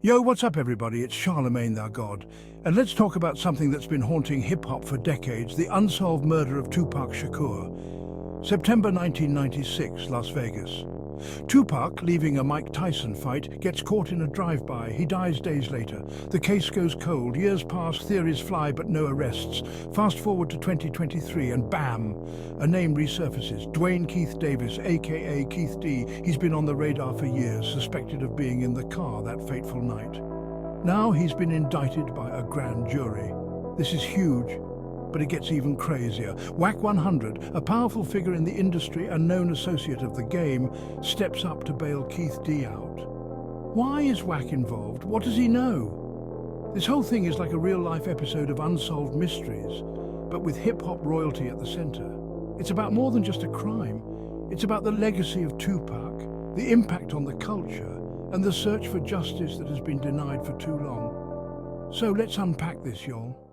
Yo, what's up everybody? It's Charlemagne, thou God. And let's talk about something that's been haunting hip-hop for decades, the unsolved murder of Tupac Shakur. September 1996, Las Vegas. Tupac, leaving a Mike Tyson fight, gets caught in a drive-by. He dies days later. The case goes cold. Years pass, theories fly, but no arrests. Fast forward to 2023 and bam! A name resurfaces. Dwayne Keith Davis, aka Keith D. He's been on the radar for years, suspected of being in the car that fateful night. Now he's been indicted by a grand jury. This is huge. But it gets even crazier. Wack 100, a powerful figure in the industry and known associate of the game, steps up to bail Keith D out. Why is Wack involved? What does he know? This whole thing is like a real-life episode of Unsolved Mysteries, but with hip-hop royalty at the center. It's about more than just a crime. It's about the legacy of Tupac, the impact on the culture, and the search for justice that has been denied for too long. So let's unpack this, y'all.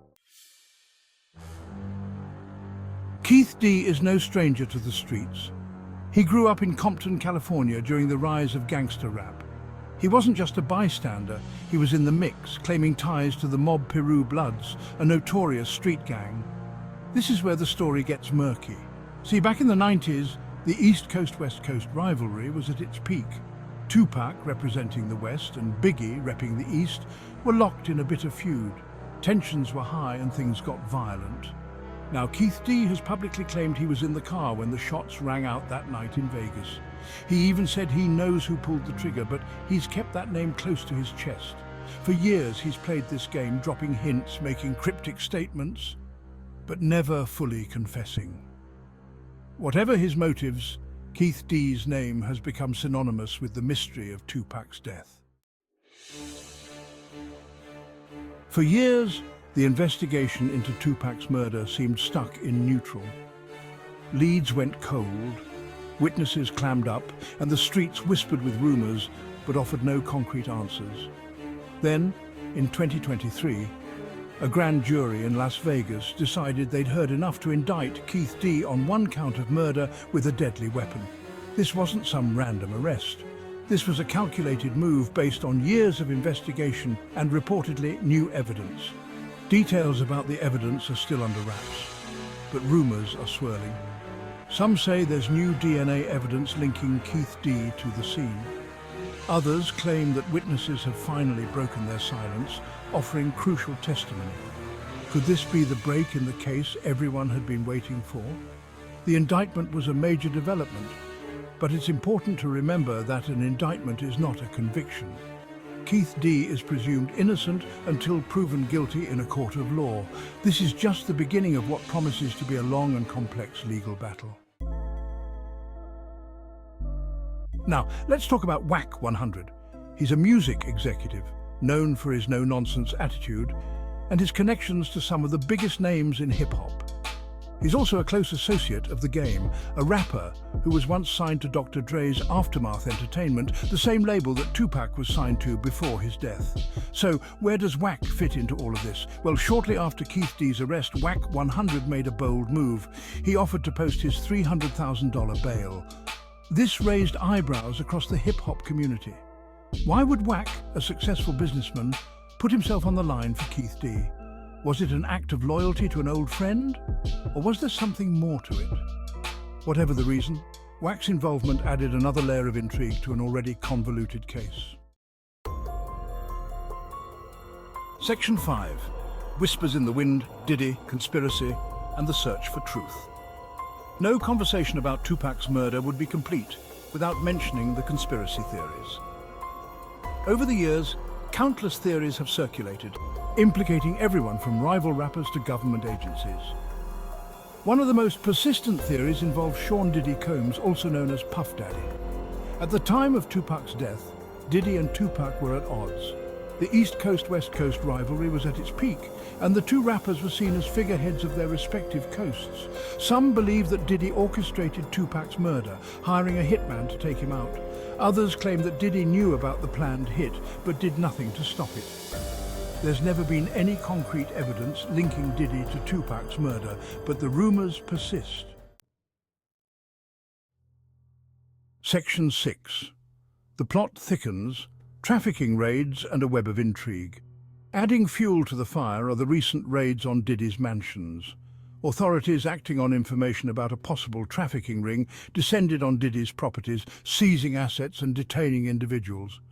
Keith D is no stranger to the streets. He grew up in Compton, California during the rise of gangster rap. He wasn't just a bystander, he was in the mix, claiming ties to the Mob Piru Bloods, a notorious street gang. This is where the story gets murky. See, back in the 90s, the East Coast-West Coast rivalry was at its peak. Tupac, representing the West, and Biggie, repping the East, were locked in a bitter feud. Tensions were high and things got violent. Now, Keith D has publicly claimed he was in the car when the shots rang out that night in Vegas. He even said he knows who pulled the trigger, but he's kept that name close to his chest. For years, he's played this game, dropping hints, making cryptic statements, but never fully confessing. Whatever his motives, Keith D's name has become synonymous with the mystery of Tupac's death. For years, the investigation into Tupac's murder seemed stuck in neutral. Leads went cold, witnesses clammed up, and the streets whispered with rumors but offered no concrete answers. Then, in 2023, a grand jury in Las Vegas decided they'd heard enough to indict Keith D on one count of murder with a deadly weapon. This wasn't some random arrest. This was a calculated move based on years of investigation and reportedly new evidence. Details about the evidence are still under wraps, but rumors are swirling. Some say there's new DNA evidence linking Keith D to the scene. Others claim that witnesses have finally broken their silence, offering crucial testimony. Could this be the break in the case everyone had been waiting for? The indictment was a major development, but it's important to remember that an indictment is not a conviction. Keith D is presumed innocent until proven guilty in a court of law. This is just the beginning of what promises to be a long and complex legal battle. Now, let's talk about Wack 100. He's a music executive, known for his no-nonsense attitude and his connections to some of the biggest names in hip-hop. He's also a close associate of the game, a rapper who was once signed to Dr. Dre's Aftermath Entertainment, the same label that Tupac was signed to before his death. So, where does Wack fit into all of this? Well, shortly after Keith D's arrest, Wack 100 made a bold move. He offered to post his $300,000 bail. This raised eyebrows across the hip-hop community. Why would Wack, a successful businessman, put himself on the line for Keith D? Was it an act of loyalty to an old friend? Or was there something more to it? Whatever the reason, Wack's involvement added another layer of intrigue to an already convoluted case. Section 5. Whispers in the Wind, Diddy, Conspiracy, and the Search for Truth. No conversation about Tupac's murder would be complete without mentioning the conspiracy theories. Over the years, countless theories have circulated, implicating everyone from rival rappers to government agencies. One of the most persistent theories involves Sean Diddy Combs, also known as Puff Daddy. At the time of Tupac's death, Diddy and Tupac were at odds. The East Coast-West Coast rivalry was at its peak, and the two rappers were seen as figureheads of their respective coasts. Some believe that Diddy orchestrated Tupac's murder, hiring a hitman to take him out. Others claim that Diddy knew about the planned hit, but did nothing to stop it. There's never been any concrete evidence linking Diddy to Tupac's murder, but the rumors persist. Section 6. The plot thickens, trafficking raids and a web of intrigue. Adding fuel to the fire are the recent raids on Diddy's mansions. Authorities acting on information about a possible trafficking ring descended on Diddy's properties, seizing assets and detaining individuals.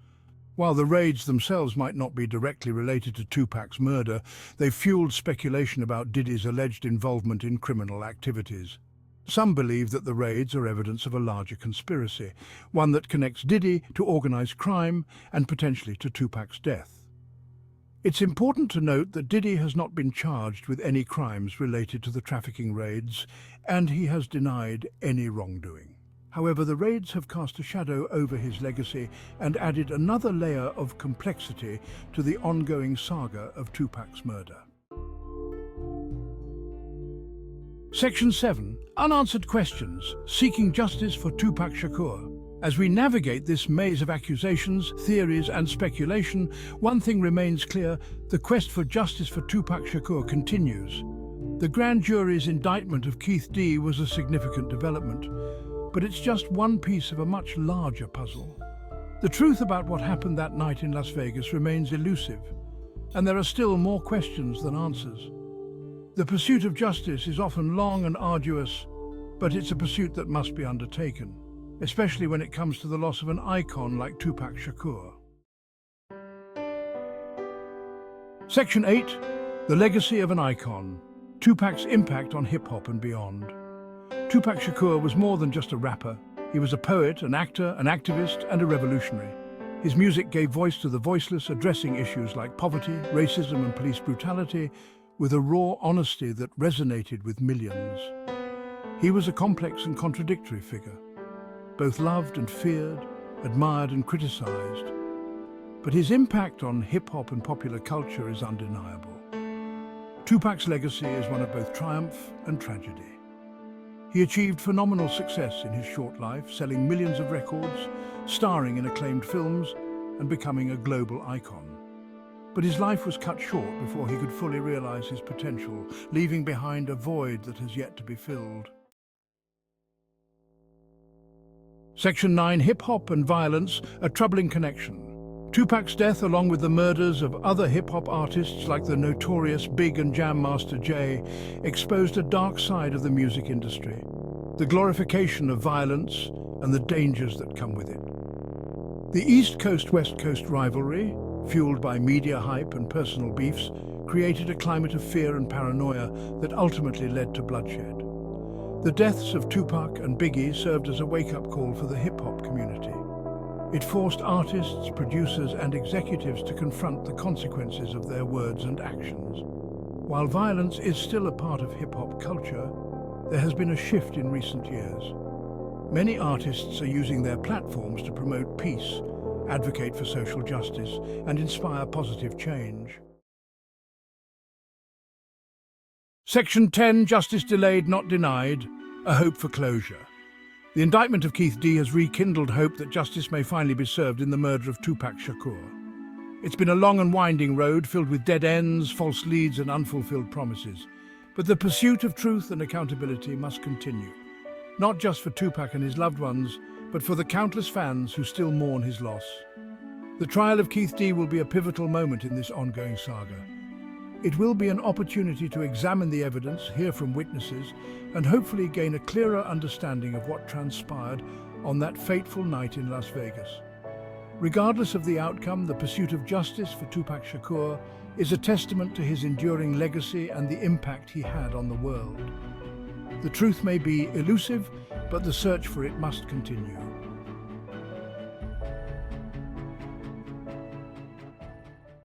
While the raids themselves might not be directly related to Tupac's murder, they fueled speculation about Diddy's alleged involvement in criminal activities. Some believe that the raids are evidence of a larger conspiracy, one that connects Diddy to organized crime and potentially to Tupac's death. It's important to note that Diddy has not been charged with any crimes related to the trafficking raids, and he has denied any wrongdoing. However, the raids have cast a shadow over his legacy and added another layer of complexity to the ongoing saga of Tupac's murder. Section 7. Unanswered questions, seeking justice for Tupac Shakur. As we navigate this maze of accusations, theories and speculation, one thing remains clear: the quest for justice for Tupac Shakur continues. The grand jury's indictment of Keith D was a significant development, but it's just one piece of a much larger puzzle. The truth about what happened that night in Las Vegas remains elusive, and there are still more questions than answers. The pursuit of justice is often long and arduous, but it's a pursuit that must be undertaken, especially when it comes to the loss of an icon like Tupac Shakur. Section 8. The legacy of an icon. Tupac's impact on hip-hop and beyond. Tupac Shakur was more than just a rapper. He was a poet, an actor, an activist, and a revolutionary. His music gave voice to the voiceless, addressing issues like poverty, racism, and police brutality with a raw honesty that resonated with millions. He was a complex and contradictory figure, both loved and feared, admired and criticized. But his impact on hip-hop and popular culture is undeniable. Tupac's legacy is one of both triumph and tragedy. He achieved phenomenal success in his short life, selling millions of records, starring in acclaimed films, and becoming a global icon. But his life was cut short before he could fully realize his potential, leaving behind a void that has yet to be filled. Section 9. Hip-hop and violence, a troubling connection. Tupac's death, along with the murders of other hip-hop artists like the notorious Big and Jam Master Jay, exposed a dark side of the music industry, the glorification of violence and the dangers that come with it. The East Coast-West Coast rivalry, fueled by media hype and personal beefs, created a climate of fear and paranoia that ultimately led to bloodshed. The deaths of Tupac and Biggie served as a wake-up call for the hip-hop community. It forced artists, producers, and executives to confront the consequences of their words and actions. While violence is still a part of hip-hop culture, there has been a shift in recent years. Many artists are using their platforms to promote peace, advocate for social justice, and inspire positive change. Section 10. Justice delayed, not denied. A hope for closure. The indictment of Keith D has rekindled hope that justice may finally be served in the murder of Tupac Shakur. It's been a long and winding road filled with dead ends, false leads, and unfulfilled promises. But the pursuit of truth and accountability must continue, not just for Tupac and his loved ones, but for the countless fans who still mourn his loss. The trial of Keith D will be a pivotal moment in this ongoing saga. It will be an opportunity to examine the evidence, hear from witnesses, and hopefully gain a clearer understanding of what transpired on that fateful night in Las Vegas. Regardless of the outcome, the pursuit of justice for Tupac Shakur is a testament to his enduring legacy and the impact he had on the world. The truth may be elusive, but the search for it must continue.